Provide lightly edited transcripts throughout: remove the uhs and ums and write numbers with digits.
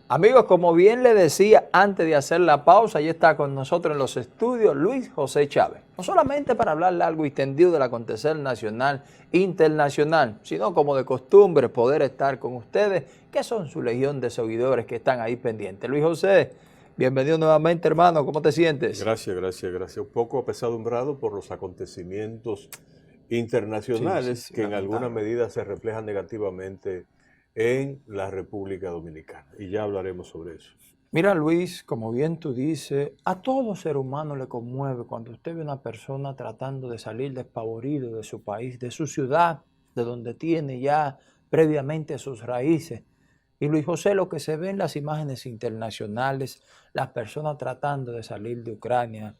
Amigos, como bien le decía antes de hacer la pausa, ya está con nosotros en los estudios Luis José Chávez. No solamente para hablar largo y tendido del acontecer nacional, internacional, sino como de costumbre poder estar con ustedes, que son su legión de seguidores que están ahí pendientes. Luis José, bienvenido nuevamente, hermano. ¿Cómo te sientes? Gracias. Un poco apesadumbrado por los acontecimientos Sí, internacionales sí, que en alguna lamentable. medida se reflejan negativamente en la República Dominicana. Y ya hablaremos sobre eso. Mira, Luis, como bien tú dices, a todo ser humano le conmueve cuando usted ve una persona tratando de salir despavorido de su país, de su ciudad, de donde tiene ya previamente sus raíces. Y Luis José, lo que se ve en las imágenes internacionales, las personas tratando de salir de Ucrania,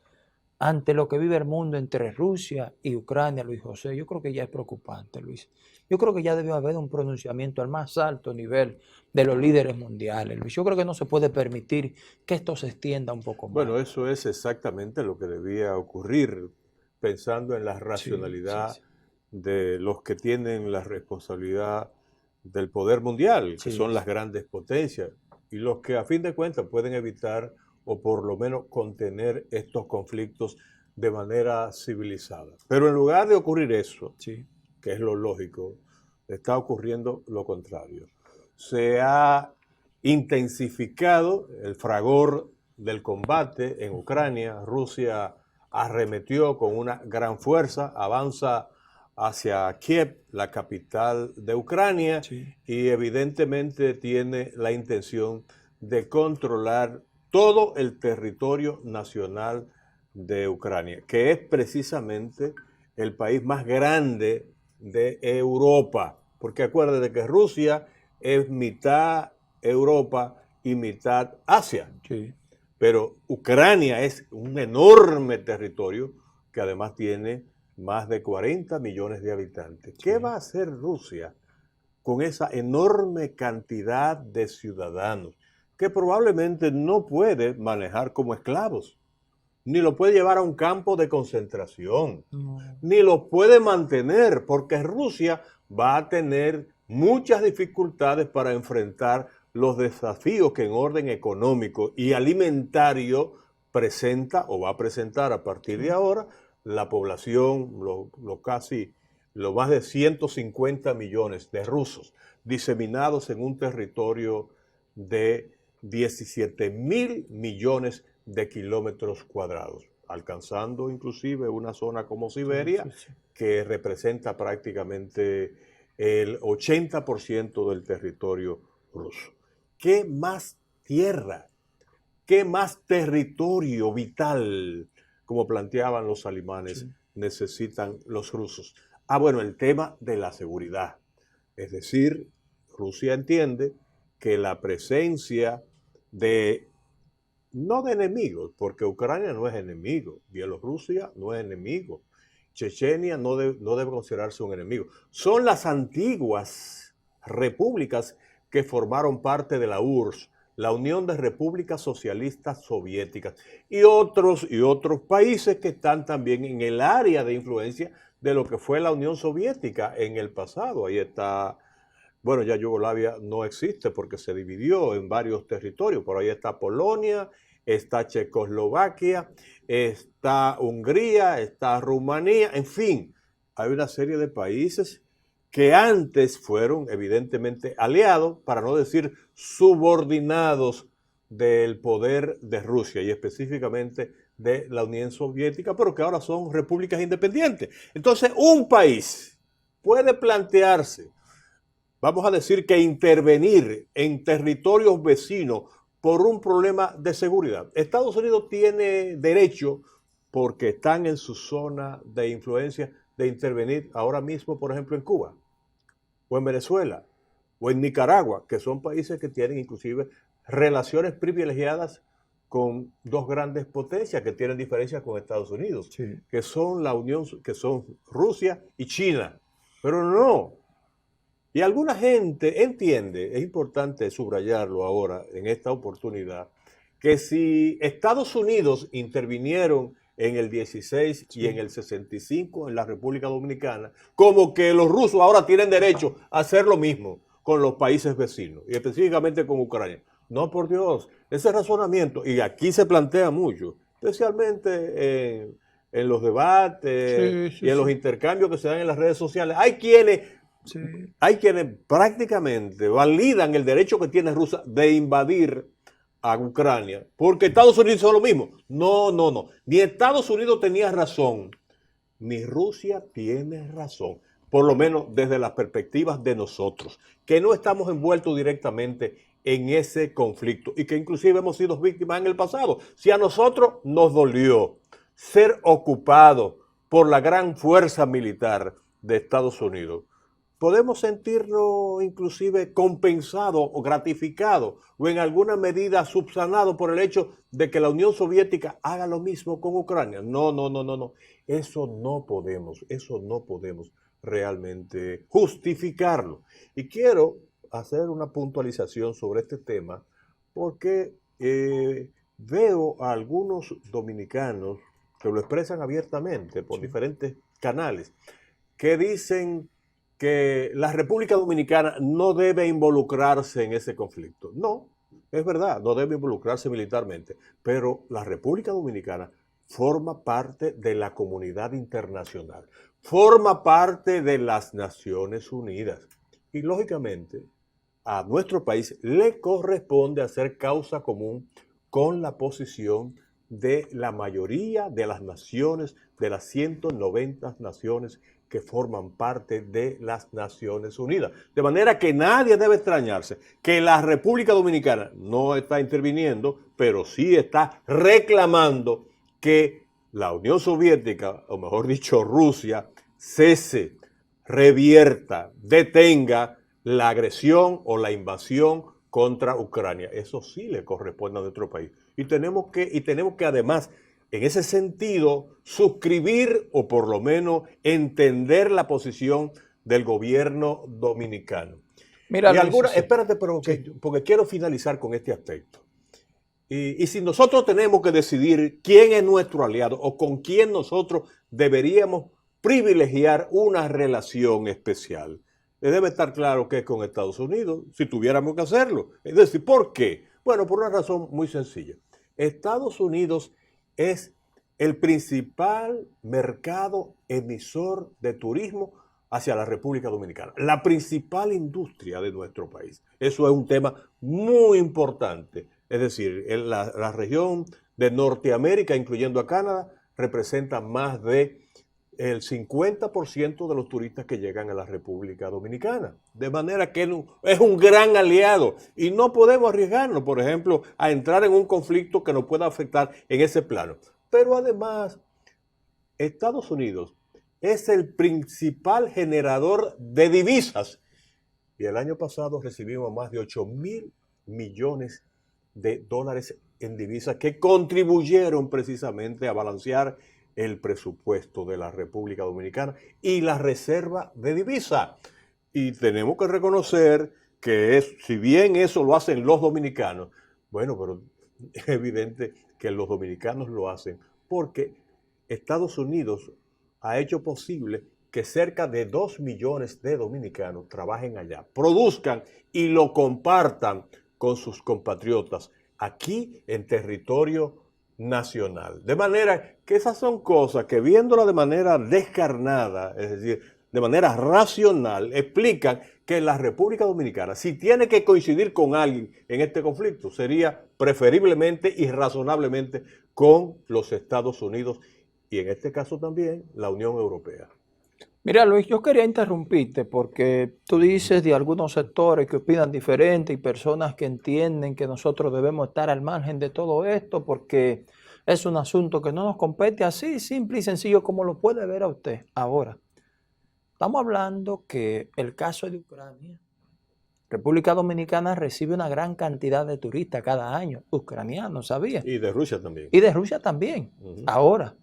ante lo que vive el mundo entre Rusia y Ucrania, Luis José, yo creo que ya es preocupante, Luis. Yo creo que ya debe haber un pronunciamiento al más alto nivel de los líderes mundiales, Luis. Yo creo que no se puede permitir que esto se extienda un poco más. Bueno, eso es exactamente lo que debía ocurrir, pensando en la Sí, sí, racionalidad sí. de los que tienen la responsabilidad del poder mundial, que Sí, son las grandes potencias, y los que a fin de cuentas pueden evitar o por lo menos contener estos conflictos de manera civilizada. Pero en lugar de ocurrir eso, sí, que es lo lógico, está ocurriendo lo contrario. Se ha intensificado el fragor del combate en Ucrania. Rusia arremetió con una gran fuerza, avanza hacia Kiev, la capital de Ucrania, sí. y evidentemente tiene la intención de controlar todo el territorio nacional de Ucrania, que es precisamente el país más grande de Europa. Porque acuérdate que Rusia es mitad Europa y mitad Asia. Sí. Pero Ucrania es un enorme territorio que además tiene más de 40 millones de habitantes. ¿Qué Sí. va a hacer Rusia con esa enorme cantidad de ciudadanos que probablemente no puede manejar como esclavos? Ni lo puede llevar a un campo de concentración, No. ni lo puede mantener, porque Rusia va a tener muchas dificultades para enfrentar los desafíos que en orden económico y alimentario presenta o va a presentar a partir de Sí. ahora la población, lo más de 150 millones de rusos diseminados en un territorio de 17.000 millones de kilómetros cuadrados, alcanzando inclusive una zona como Sí, Siberia, sí, sí. que representa prácticamente el 80% del territorio ruso. ¿Qué más tierra? ¿Qué más territorio vital, como planteaban los alemanes, Sí. necesitan los rusos? Ah, bueno, el tema de la seguridad. Es decir, Rusia entiende que la presencia de, no de enemigos, porque Ucrania no es enemigo, Bielorrusia no es enemigo, Chechenia no debe considerarse un enemigo. Son las antiguas repúblicas que formaron parte de la URSS, la Unión de Repúblicas Socialistas Soviéticas, y otros países que están también en el área de influencia de lo que fue la Unión Soviética en el pasado. Ahí está, bueno, ya Yugoslavia no existe porque se dividió en varios territorios. Por ahí está Polonia, está Checoslovaquia, está Hungría, está Rumanía, en fin, hay una serie de países que antes fueron evidentemente aliados, para no decir subordinados del poder de Rusia y específicamente de la Unión Soviética, pero que ahora son repúblicas independientes. Entonces, un país puede plantearse, vamos a decir, que intervenir en territorios vecinos por un problema de seguridad. Estados Unidos tiene derecho, porque están en su zona de influencia, de intervenir ahora mismo, por ejemplo, en Cuba, o en Venezuela, o en Nicaragua, que son países que tienen inclusive relaciones privilegiadas con dos grandes potencias que tienen diferencias con Estados Unidos, Sí. que son Rusia y China. Pero no, y alguna gente entiende, es importante subrayarlo ahora en esta oportunidad, que si Estados Unidos intervinieron en el 16 y en Sí. el 65 en la República Dominicana, como que los rusos ahora tienen derecho a hacer lo mismo con los países vecinos, y específicamente con Ucrania. No, por Dios, ese razonamiento, y aquí se plantea mucho, especialmente en los debates Sí, y sí, en los sí. intercambios que se dan en las redes sociales. Sí. Hay quienes prácticamente validan el derecho que tiene Rusia de invadir a Ucrania, porque Estados Unidos hizo lo mismo. No, no, no. Ni Estados Unidos tenía razón, ni Rusia tiene razón, por lo menos desde las perspectivas de nosotros, que no estamos envueltos directamente en ese conflicto y que inclusive hemos sido víctimas en el pasado. Si a nosotros nos dolió ser ocupados por la gran fuerza militar de Estados Unidos, podemos sentirnos inclusive compensados o gratificados o en alguna medida subsanados por el hecho de que la Unión Soviética haga lo mismo con Ucrania. No, no, no, no, no. Eso no podemos realmente justificarlo. Y quiero hacer una puntualización sobre este tema porque veo a algunos dominicanos que lo expresan abiertamente por Sí. diferentes canales, que dicen que la República Dominicana no debe involucrarse en ese conflicto. No, es verdad, no debe involucrarse militarmente, pero la República Dominicana forma parte de la comunidad internacional, forma parte de las Naciones Unidas. Y lógicamente, a nuestro país le corresponde hacer causa común con la posición de la mayoría de las naciones, de las 190 naciones que forman parte de las Naciones Unidas. De manera que nadie debe extrañarse que la República Dominicana no está interviniendo, pero sí está reclamando que la Unión Soviética, o mejor dicho Rusia, cese, revierta, detenga la agresión o la invasión contra Ucrania. Eso sí le corresponde a nuestro país. Y tenemos que además, en ese sentido, suscribir o por lo menos entender la posición del gobierno dominicano. Mira, Y Luis, sí. espérate, Sí. porque quiero finalizar con este aspecto. Y si nosotros tenemos que decidir quién es nuestro aliado o con quién nosotros deberíamos privilegiar una relación especial, debe estar claro que es con Estados Unidos, si tuviéramos que hacerlo. Es decir, ¿por qué? Bueno, por una razón muy sencilla. Estados Unidos es el principal mercado emisor de turismo hacia la República Dominicana, la principal industria de nuestro país. Eso es un tema muy importante. Es decir, la región de Norteamérica, incluyendo a Canadá, representa más de el 50% de los turistas que llegan a la República Dominicana. De manera que es un gran aliado y no podemos arriesgarnos, por ejemplo, a entrar en un conflicto que nos pueda afectar en ese plano. Pero además, Estados Unidos es el principal generador de divisas y el año pasado recibimos más de 8.000 millones de dólares en divisas que contribuyeron precisamente a balancear el presupuesto de la República Dominicana y la reserva de divisa. Y tenemos que reconocer que si bien eso lo hacen los dominicanos, bueno, pero es evidente que los dominicanos lo hacen porque Estados Unidos ha hecho posible que cerca de 2 millones de dominicanos trabajen allá, produzcan y lo compartan con sus compatriotas aquí en territorio nacional. De manera que esas son cosas que viéndolas de manera descarnada, es decir, de manera racional, explican que la República Dominicana, si tiene que coincidir con alguien en este conflicto, sería preferiblemente y razonablemente con los Estados Unidos y en este caso también la Unión Europea. Mira, Luis, yo quería interrumpirte porque tú dices de algunos sectores que opinan diferente y personas que entienden que nosotros debemos estar al margen de todo esto porque es un asunto que no nos compete así, simple y sencillo como lo puede ver a usted. Ahora, estamos hablando que el caso de Ucrania, República Dominicana recibe una gran cantidad de turistas cada año, ucranianos, ¿sabía? Y de Rusia también. Y de Rusia también. Ujú. Ahora,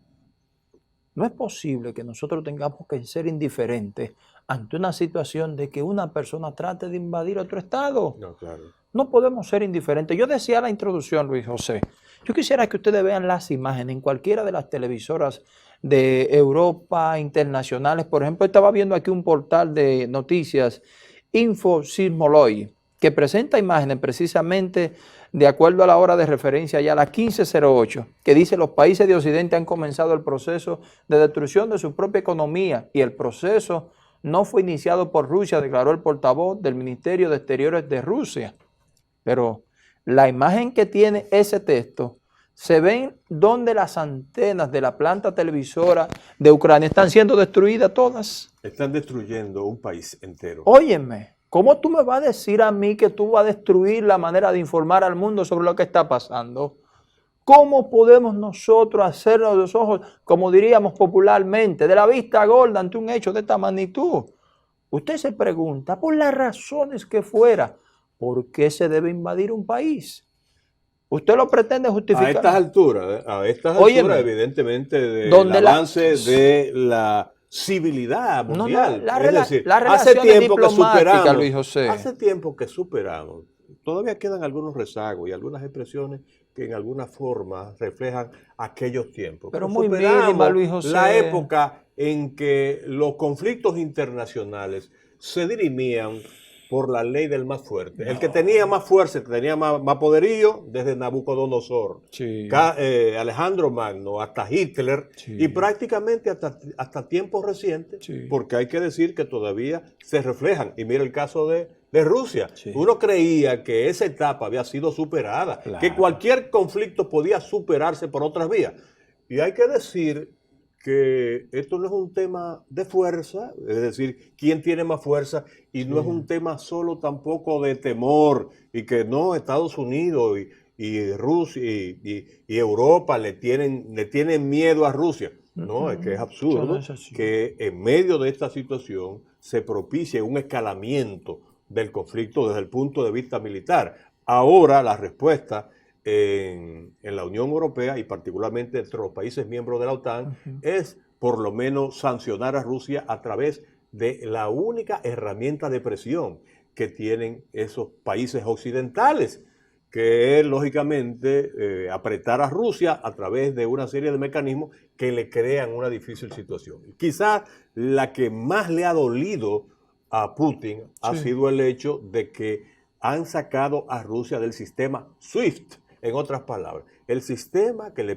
no es posible que nosotros tengamos que ser indiferentes ante una situación de que una persona trate de invadir otro estado. No, claro. No podemos ser indiferentes. Yo decía en la introducción, Luis José, yo quisiera que ustedes vean las imágenes en cualquiera de las televisoras de Europa, internacionales. Por ejemplo, estaba viendo aquí un portal de noticias, Infosismology, que presenta imágenes precisamente de acuerdo a la hora de referencia, ya la 1508, que dice los países de Occidente han comenzado el proceso de destrucción de su propia economía y el proceso no fue iniciado por Rusia, declaró el portavoz del Ministerio de Exteriores de Rusia. Pero la imagen que tiene ese texto, se ven donde las antenas de la planta televisora de Ucrania están siendo destruidas todas. Están destruyendo un país entero. Óyeme, ¿cómo tú me vas a decir a mí que tú vas a destruir la manera de informar al mundo sobre lo que está pasando? ¿Cómo podemos nosotros hacernos los ojos, como diríamos popularmente, de la vista gorda ante un hecho de esta magnitud? Usted se pregunta, por las razones que fuera, ¿por qué se debe invadir un país? Usted lo pretende justificar. A estas alturas, evidentemente, del avance de la civilidad mundial. Es decir, hace tiempo que superamos, Luis José. Hace tiempo que superamos. Todavía quedan algunos rezagos y algunas expresiones que en alguna forma reflejan aquellos tiempos. Pero muy mínima, Luis José. La época en que los conflictos internacionales se dirimían por la ley del más fuerte. El que tenía más fuerza, el que tenía más poderío, desde Nabucodonosor, sí. Alejandro Magno, hasta Hitler, sí. Y prácticamente hasta tiempos recientes, sí. Porque hay que decir que todavía se reflejan. Y mira el caso de Rusia. Sí. Uno creía que esa etapa había sido superada, claro, que cualquier conflicto podía superarse por otras vías. Y hay que decir que esto no es un tema de fuerza, es decir, quién tiene más fuerza, y no es un tema solo tampoco de temor, y que no, Estados Unidos y Rusia y Europa le tienen miedo a Rusia. No, es que es absurdo que en medio de esta situación se propicie un escalamiento del conflicto desde el punto de vista militar. Ahora la respuesta en la Unión Europea y particularmente entre los países miembros de la OTAN es por lo menos sancionar a Rusia a través de la única herramienta de presión que tienen esos países occidentales, que es lógicamente apretar a Rusia a través de una serie de mecanismos que le crean una difícil situación. Quizás la que más le ha dolido a Putin ha sido el hecho de que han sacado a Rusia del sistema SWIFT. En otras palabras, el sistema que le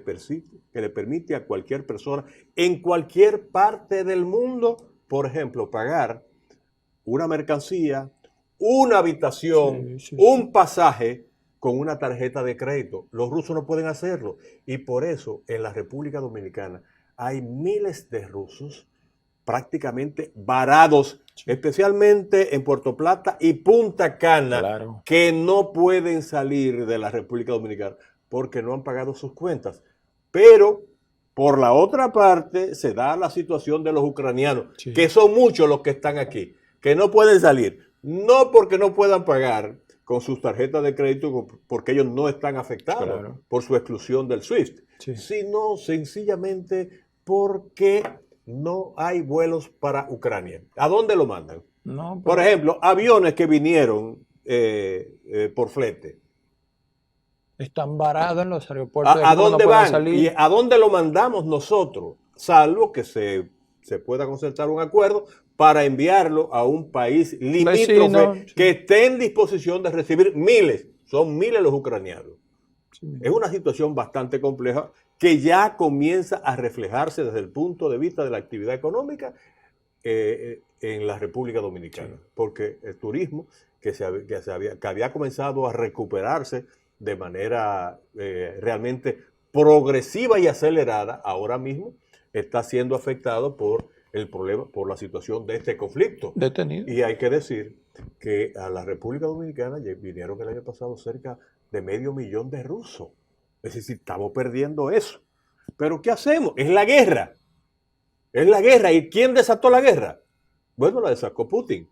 permite a cualquier persona en cualquier parte del mundo, por ejemplo, pagar una mercancía, una habitación, un pasaje con una tarjeta de crédito. Los rusos no pueden hacerlo. Y por eso en la República Dominicana hay miles de rusos prácticamente varados, especialmente en Puerto Plata y Punta Cana, claro, que no pueden salir de la República Dominicana porque no han pagado sus cuentas. Pero, por la otra parte, se da la situación de los ucranianos, que son muchos los que están aquí, que no pueden salir, no porque no puedan pagar con sus tarjetas de crédito, porque ellos no están afectados por su exclusión del SWIFT, sino sencillamente porque no hay vuelos para Ucrania. ¿A dónde lo mandan? No, por ejemplo, aviones que vinieron por flete. Están varados en los aeropuertos. ¿A dónde van? Salir. ¿Y a dónde lo mandamos nosotros? Salvo que se pueda concertar un acuerdo para enviarlo a un país limítrofe que esté en disposición de recibir miles. Son miles los ucranianos. Es una situación bastante compleja que ya comienza a reflejarse desde el punto de vista de la actividad económica en la República Dominicana. Porque el turismo que había comenzado a recuperarse de manera realmente progresiva y acelerada, ahora mismo está siendo afectado por el problema, por la situación de este conflicto. Detenido. Y hay que decir que a la República Dominicana vinieron el año pasado cerca de 500.000 de rusos. Es decir, estamos perdiendo eso. ¿Pero qué hacemos? Es la guerra. Es la guerra. ¿Y quién desató la guerra? Bueno, la desató Putin.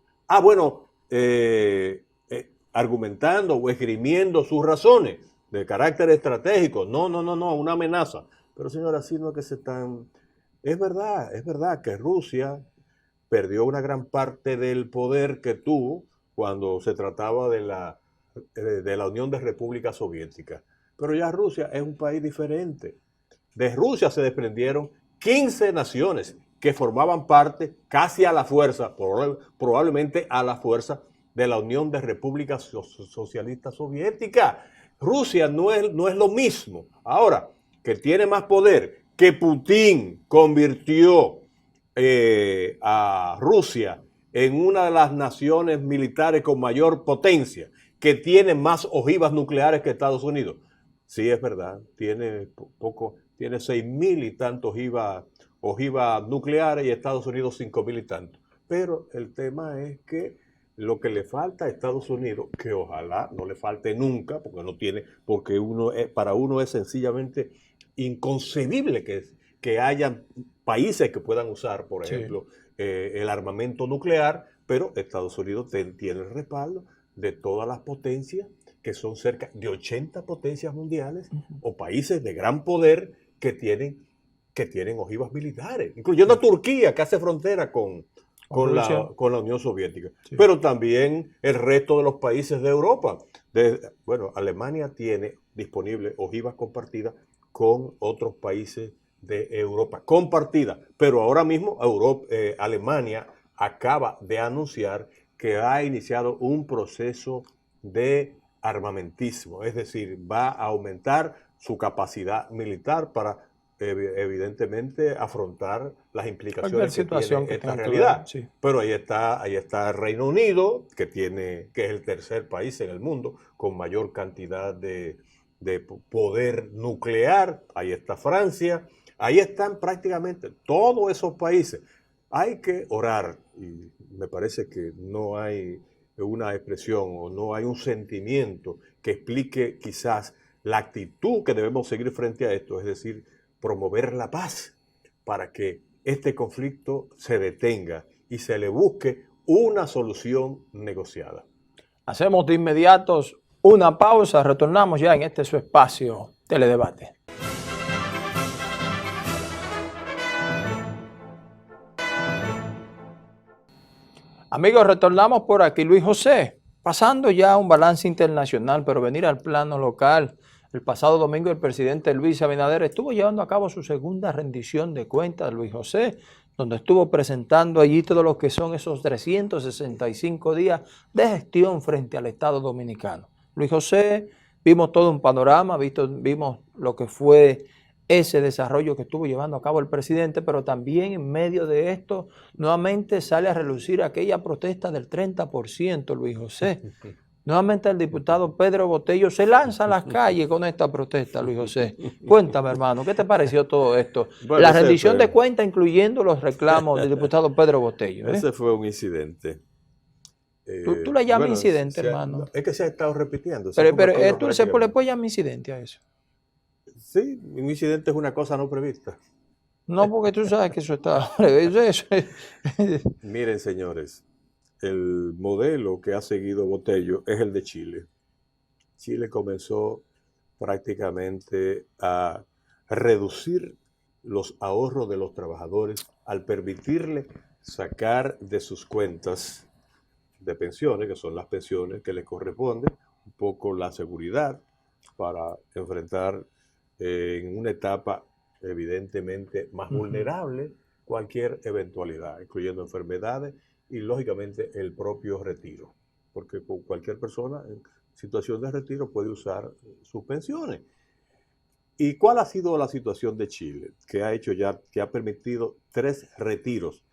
Argumentando o esgrimiendo sus razones de carácter estratégico. No, una amenaza. Pero señora, así no es que se están... Es verdad que Rusia perdió una gran parte del poder que tuvo cuando se trataba de la Unión de Repúblicas Soviéticas. Pero ya Rusia es un país diferente. De Rusia se desprendieron 15 naciones que formaban parte casi a la fuerza, probablemente a la fuerza, de la Unión de Repúblicas Socialistas Soviéticas. Rusia no es lo mismo. Ahora, que tiene más poder, que Putin convirtió a Rusia en una de las naciones militares con mayor potencia, que tiene más ojivas nucleares que Estados Unidos. Sí, es verdad, tiene 6.000 y tantos ojivas nucleares y Estados Unidos 5.000 y tantos. Pero el tema es que lo que le falta a Estados Unidos, que ojalá no le falte nunca, porque para uno es sencillamente inconcebible que haya países que puedan usar, por ejemplo, el armamento nuclear, pero Estados Unidos tiene el respaldo de todas las potencias, que son cerca de 80 potencias mundiales, o países de gran poder que tienen ojivas militares, incluyendo a Turquía, que hace frontera con la Unión Soviética, pero también el resto de los países de Europa. Alemania tiene disponible ojivas compartidas con otros países de Europa, compartida, pero ahora mismo Alemania acaba de anunciar que ha iniciado un proceso de armamentismo, es decir, va a aumentar su capacidad militar para evidentemente afrontar las implicaciones que tiene esta realidad. Sí. Pero ahí está el Reino Unido, que es el tercer país en el mundo con mayor cantidad de poder nuclear. Ahí está Francia. Ahí están prácticamente todos esos países. Hay que orar, y me parece que no hay una expresión o no hay un sentimiento que explique quizás la actitud que debemos seguir frente a esto, es decir, promover la paz para que este conflicto se detenga y se le busque una solución negociada. Hacemos de inmediato una pausa, retornamos ya en su espacio Teledebate. Amigos, retornamos por aquí. Luis José, pasando ya a un balance internacional, pero venir al plano local. El pasado domingo el presidente Luis Abinader estuvo llevando a cabo su segunda rendición de cuentas, Luis José, donde estuvo presentando allí todo lo que son esos 365 días de gestión frente al Estado Dominicano. Luis José, vimos todo un panorama, vimos lo que fue ese desarrollo que estuvo llevando a cabo el presidente, pero también en medio de esto nuevamente sale a relucir aquella protesta del 30%, Luis José. Nuevamente el diputado Pedro Botello se lanza a las calles con esta protesta, Luis José. Cuéntame, hermano, ¿qué te pareció todo esto? Bueno, la rendición de cuentas, incluyendo los reclamos del diputado Pedro Botello. Ese fue un incidente. ¿Tú le llamas incidente, hermano? Es que se ha estado repitiendo. Pero tú le puedes llamar incidente a eso. Sí, un incidente es una cosa no prevista. No, porque tú sabes que eso está... Miren, señores, el modelo que ha seguido Botello es el de Chile. Chile comenzó prácticamente a reducir los ahorros de los trabajadores al permitirle sacar de sus cuentas de pensiones, que son las pensiones que les corresponden, un poco la seguridad para enfrentar en una etapa evidentemente más vulnerable cualquier eventualidad, incluyendo enfermedades y lógicamente el propio retiro, porque cualquier persona en situación de retiro puede usar sus pensiones. ¿Y cuál ha sido la situación de Chile? Que ha permitido 3 retiros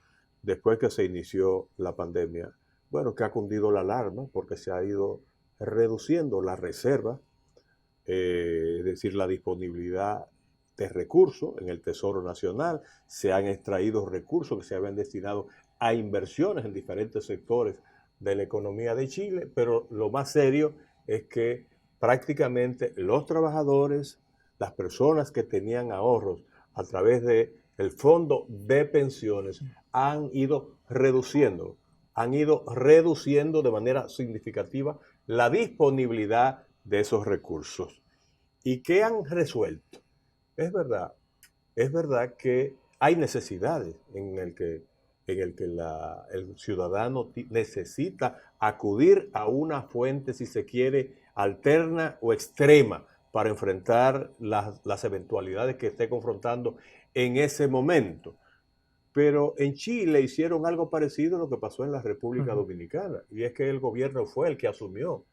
después que se inició la pandemia. Bueno, que ha cundido la alarma porque se ha ido reduciendo la reserva, es decir, la disponibilidad de recursos en el Tesoro Nacional. Se han extraído recursos que se habían destinado a inversiones en diferentes sectores de la economía de Chile, pero lo más serio es que prácticamente los trabajadores, las personas que tenían ahorros a través del fondo de pensiones han ido reduciendo de manera significativa la disponibilidad de esos recursos. ¿Y qué han resuelto? Es verdad que hay necesidades en el que el ciudadano necesita acudir a una fuente, si se quiere, alterna o extrema para enfrentar las eventualidades que esté confrontando en ese momento. Pero en Chile hicieron algo parecido a lo que pasó en la República Ujú. Dominicana, y es que el gobierno fue el que asumió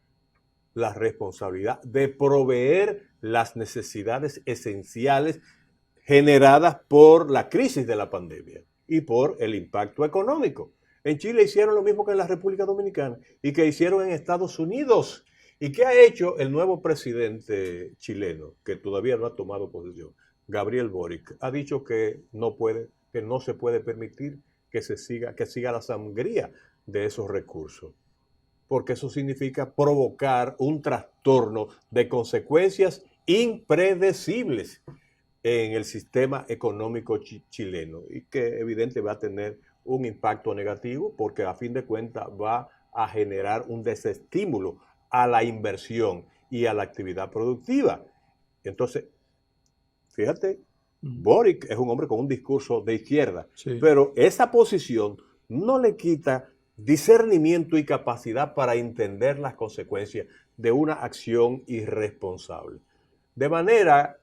la responsabilidad de proveer las necesidades esenciales generadas por la crisis de la pandemia y por el impacto económico. En Chile hicieron lo mismo que en la República Dominicana y que hicieron en Estados Unidos. ¿Y qué ha hecho el nuevo presidente chileno, que todavía no ha tomado posesión? Gabriel Boric ha dicho que no puede, que no se puede permitir que siga la sangría de esos recursos, porque eso significa provocar un trastorno de consecuencias impredecibles en el sistema económico chileno y que evidentemente va a tener un impacto negativo porque a fin de cuentas va a generar un desestímulo a la inversión y a la actividad productiva. Entonces, fíjate, Mm. Boric es un hombre con un discurso de izquierda, Sí. pero esa posición no le quita discernimiento y capacidad para entender las consecuencias de una acción irresponsable. De manera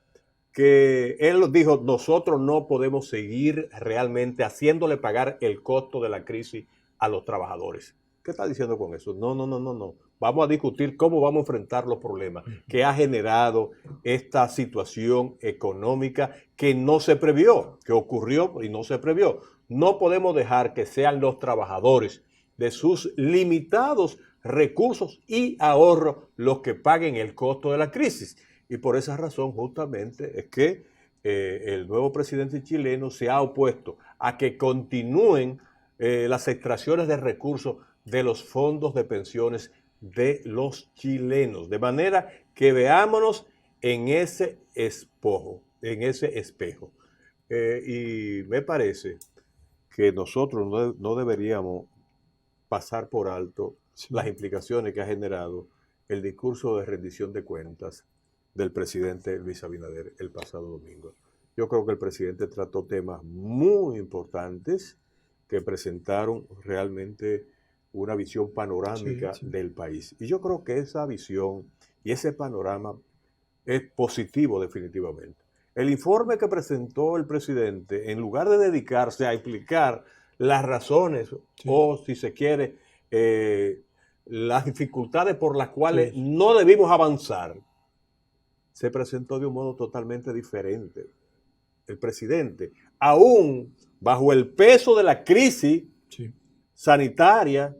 que él dijo, nosotros no podemos seguir realmente haciéndole pagar el costo de la crisis a los trabajadores. ¿Qué está diciendo con eso? No, no, no, no, no. Vamos a discutir cómo vamos a enfrentar los problemas que ha generado esta situación económica que no se previó, que ocurrió y no se previó. No podemos dejar que sean los trabajadores de sus limitados recursos y ahorros los que paguen el costo de la crisis. Y por esa razón justamente es que el nuevo presidente chileno se ha opuesto a que continúen las extracciones de recursos de los fondos de pensiones de los chilenos. De manera que veámonos en ese espejo, en ese espejo. Y me parece que nosotros no deberíamos pasar por alto las Sí. implicaciones que ha generado el discurso de rendición de cuentas del presidente Luis Abinader el pasado domingo. Yo creo que el presidente trató temas muy importantes que presentaron realmente una visión Sí, panorámica sí. del país. Y yo creo que esa visión y ese panorama es positivo definitivamente. El informe que presentó el presidente, en lugar de dedicarse a explicar las razones Sí. o, si se quiere, las dificultades por las cuales Sí. no debimos avanzar, se presentó de un modo totalmente diferente. El presidente, aún bajo el peso de la crisis Sí. sanitaria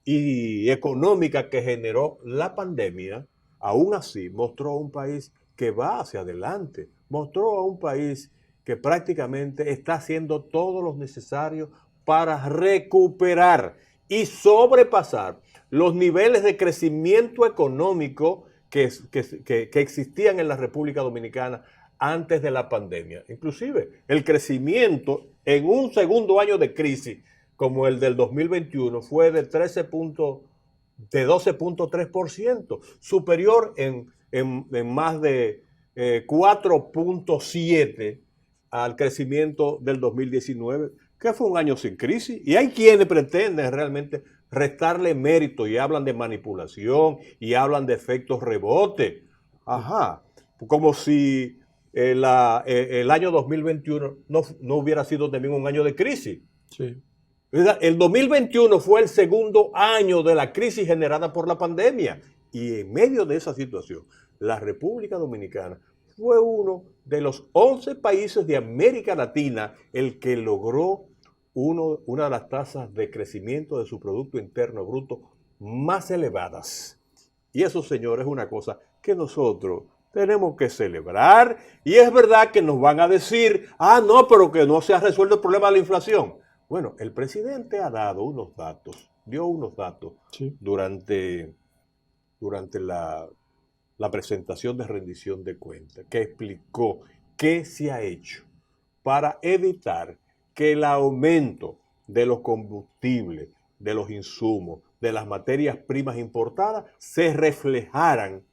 y económica que generó la pandemia, aún así mostró a un país que va hacia adelante, mostró a un país que prácticamente está haciendo todo lo necesario para recuperar y sobrepasar los niveles de crecimiento económico que existían en la República Dominicana antes de la pandemia. Inclusive el crecimiento en un segundo año de crisis como el del 2021 fue de 12.3%, superior en más de 4.7 al crecimiento del 2019, que fue un año sin crisis. Y hay quienes pretenden realmente restarle mérito y hablan de manipulación y hablan de efectos rebote. Ajá, como si el año 2021 no hubiera sido también un año de crisis. Sí. El 2021 fue el segundo año de la crisis generada por la pandemia y en medio de esa situación, la República Dominicana fue uno de los 11 países de América Latina el que logró una de las tasas de crecimiento de su Producto Interno Bruto más elevadas. Y eso, señores, es una cosa que nosotros tenemos que celebrar. Y es verdad que nos van a decir, no, pero que no se ha resuelto el problema de la inflación. Bueno, el presidente ha dado unos datos, dio unos datos Sí. durante la presentación de rendición de cuentas, que explicó qué se ha hecho para evitar que el aumento de los combustibles, de los insumos, de las materias primas importadas se reflejaran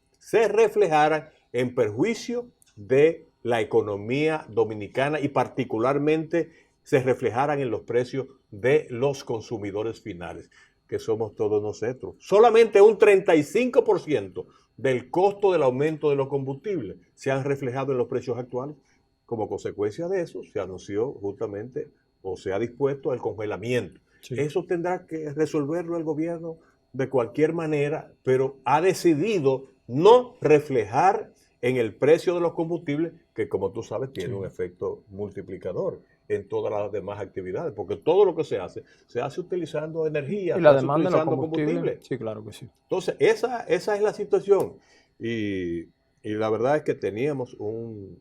en perjuicio de la economía dominicana y particularmente se reflejaran en los precios de los consumidores finales, que somos todos nosotros. Solamente un 35% del costo del aumento de los combustibles se han reflejado en los precios actuales. Como consecuencia de eso, se anunció justamente o se ha dispuesto al congelamiento. Sí. Eso tendrá que resolverlo el gobierno de cualquier manera, pero ha decidido no reflejar en el precio de los combustibles, que como tú sabes tiene Sí. un efecto multiplicador en todas las demás actividades, porque todo lo que se hace utilizando energía, Y se la hace demanda en los utilizando combustibles, combustible. sí, claro que sí. Entonces, esa es la situación. Y la verdad es que teníamos un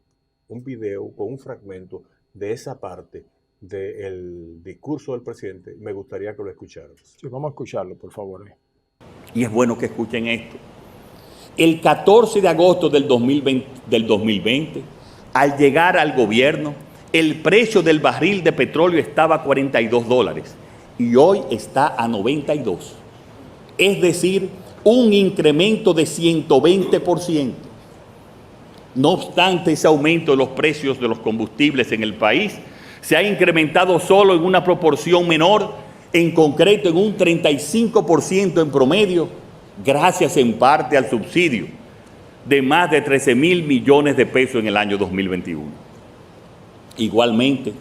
video con un fragmento de esa parte del discurso del presidente. Me gustaría que lo escucháramos. Sí, vamos a escucharlo, por favor. Y es bueno que escuchen esto. El 14 de agosto del 2020, al llegar al gobierno, el precio del barril de petróleo estaba a $42 y hoy está a 92. Es decir, un incremento de 120%. No obstante ese aumento de los precios de los combustibles en el país, se ha incrementado solo en una proporción menor, en concreto en un 35% en promedio, gracias en parte al subsidio de más de 13.000 millones de pesos en el año 2021. Igualmente,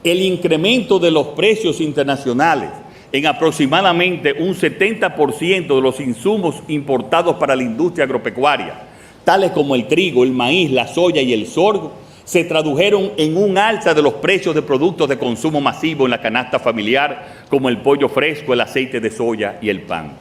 el incremento de los precios internacionales en aproximadamente un 70% de los insumos importados para la industria agropecuaria, tales como el trigo, el maíz, la soya y el sorgo, se tradujeron en un alza de los precios de productos de consumo masivo en la canasta familiar, como el pollo fresco, el aceite de soya y el pan.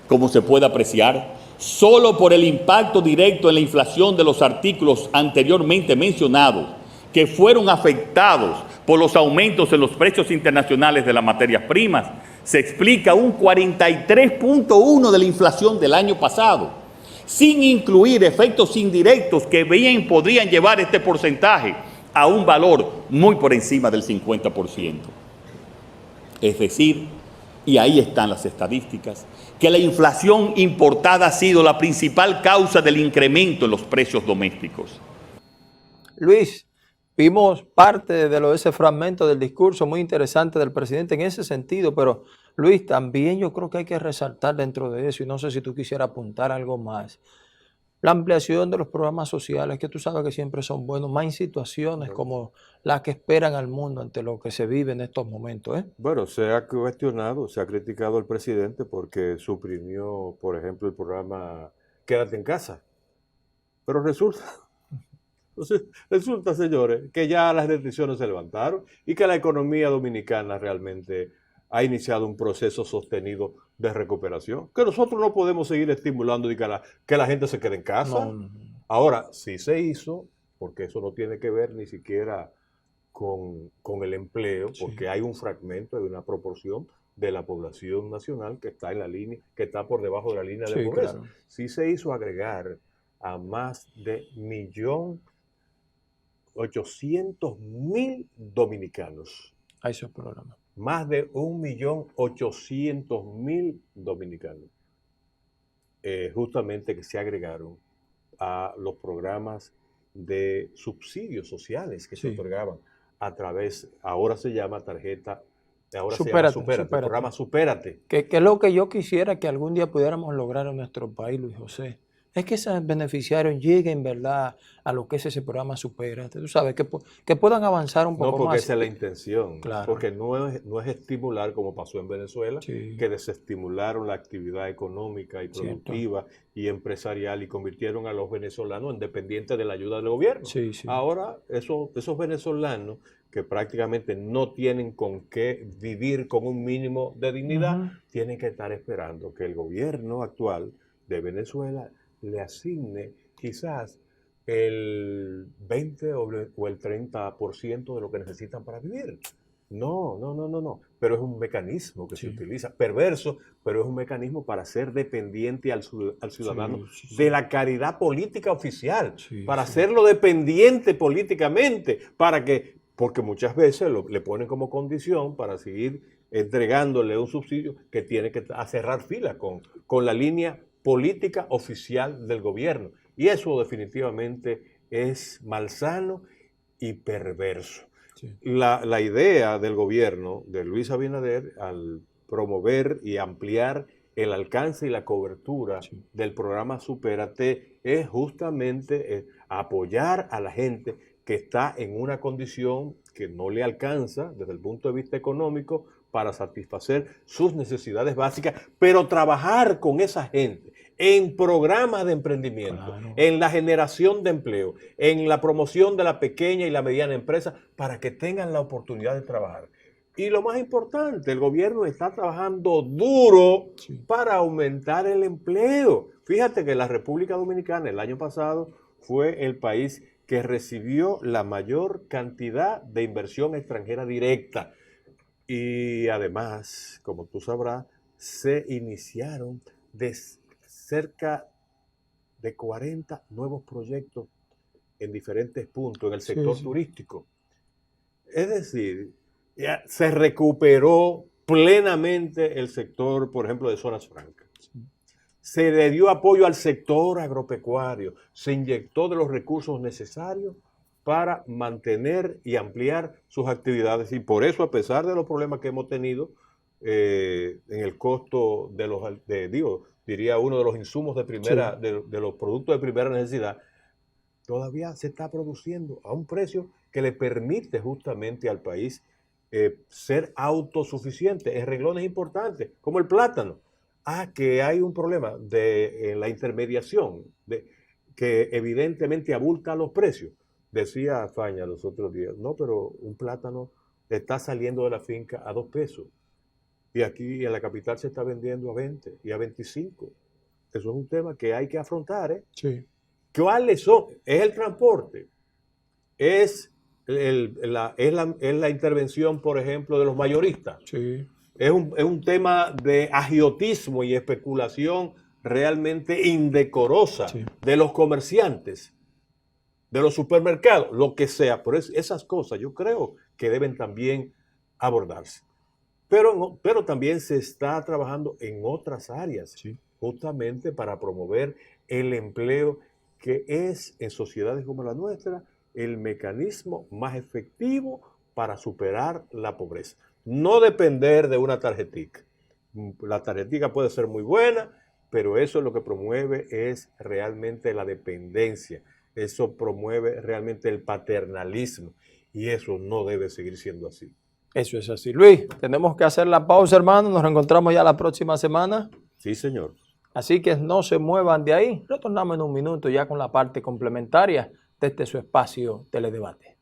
Como se puede apreciar, solo por el impacto directo en la inflación de los artículos anteriormente mencionados, que fueron afectados por los aumentos en los precios internacionales de las materias primas, se explica un 43.1% de la inflación del año pasado, sin incluir efectos indirectos que bien podrían llevar este porcentaje a un valor muy por encima del 50%. Es decir, y ahí están las estadísticas, que la inflación importada ha sido la principal causa del incremento en los precios domésticos. Luis, vimos parte de ese fragmento del discurso muy interesante del presidente en ese sentido, pero Luis, también yo creo que hay que resaltar dentro de eso, y no sé si tú quisieras apuntar algo más, la ampliación de los programas sociales, que tú sabes que siempre son buenos, más en situaciones como las que esperan al mundo ante lo que se vive en estos momentos, ¿eh? Bueno, se ha cuestionado, se ha criticado al presidente porque suprimió, por ejemplo, el programa Quédate en casa. Pero resulta, señores, que ya las restricciones se levantaron y que la economía dominicana realmente ha iniciado un proceso sostenido de recuperación, que nosotros no podemos seguir estimulando y que la gente se quede en casa. No. Ahora, sí se hizo, porque eso no tiene que ver ni siquiera con el empleo, porque Sí. hay un fragmento de una proporción de la población nacional que está en la línea, que está por debajo de la línea de Sí, pobreza. claro. Sí se hizo agregar a más de 1.800.000 dominicanos. A esos programas. Más de 1.800.000 dominicanos. Justamente que se agregaron a los programas de subsidios sociales que se Sí. otorgaban a través, ahora se llama tarjeta, ahora Supérate, se llama Supérate, el programa Supérate. Que es lo que yo quisiera que algún día pudiéramos lograr en nuestro país, Luis José. Es que esos beneficiarios lleguen, ¿verdad?, a lo que es ese programa Supérate. Tú sabes, que puedan avanzar un No, poco porque más. esa es la intención. Claro. Porque no es estimular, como pasó en Venezuela, Sí. que desestimularon la actividad económica y Cierto. productiva y empresarial y convirtieron a los venezolanos en dependientes de la ayuda del gobierno. Sí, sí. Ahora, esos venezolanos que prácticamente no tienen con qué vivir con un mínimo de dignidad, Ujú. tienen que estar esperando que el gobierno actual de Venezuela le asigne quizás el 20 o el 30% de lo que necesitan para vivir. No. Pero es un mecanismo que se Sí. utiliza, perverso, pero es un mecanismo para ser dependiente al ciudadano Sí. de la caridad política oficial, Sí, para sí. hacerlo dependiente políticamente, porque muchas veces le ponen como condición para seguir entregándole un subsidio que tiene que cerrar fila con la línea política oficial del gobierno. Y eso definitivamente es malsano y perverso. Sí. La idea del gobierno de Luis Abinader al promover y ampliar el alcance y la cobertura Sí. del programa Supérate es justamente apoyar a la gente que está en una condición que no le alcanza desde el punto de vista económico para satisfacer sus necesidades básicas, pero trabajar con esa gente en programas de emprendimiento, Claro. en la generación de empleo, en la promoción de la pequeña y la mediana empresa para que tengan la oportunidad de trabajar. Y lo más importante, el gobierno está trabajando duro para aumentar el empleo. Fíjate que la República Dominicana el año pasado fue el país que recibió la mayor cantidad de inversión extranjera directa. Y además, como tú sabrás, se iniciaron cerca de 40 nuevos proyectos en diferentes puntos en el sector turístico. Es decir, ya se recuperó plenamente el sector, por ejemplo, de zonas francas. Se le dio apoyo al sector agropecuario, se inyectó de los recursos necesarios para mantener y ampliar sus actividades. Y por eso, a pesar de los problemas que hemos tenido en el costo de los, diría uno de los insumos de primera, de los productos de primera necesidad, todavía se está produciendo a un precio que le permite justamente al país ser autosuficiente en renglones importantes, como el plátano. Que hay un problema de la intermediación, que evidentemente abulta los precios. Decía Faña los otros días, no, pero un plátano está saliendo de la finca a 2 pesos. Y aquí en la capital se está vendiendo a 20 y a 25. Eso es un tema que hay que afrontar, ¿eh? Sí. ¿Cuáles son? Es el transporte. Es la intervención, por ejemplo, de los mayoristas. Sí. Es un tema de agiotismo y especulación realmente indecorosa de los comerciantes, de los supermercados, lo que sea. Por eso, esas cosas yo creo que deben también abordarse. Pero también se está trabajando en otras áreas, justamente para promover el empleo, que es en sociedades como la nuestra el mecanismo más efectivo para superar la pobreza. No depender de una tarjetica. La tarjetica puede ser muy buena, pero eso lo que promueve es realmente la dependencia. Eso promueve realmente el paternalismo. Y eso no debe seguir siendo así. Eso es así. Luis, tenemos que hacer la pausa, hermano. Nos reencontramos ya la próxima semana. Sí, señor. Así que no se muevan de ahí. Retornamos en un minuto ya con la parte complementaria de este su espacio Teledebate.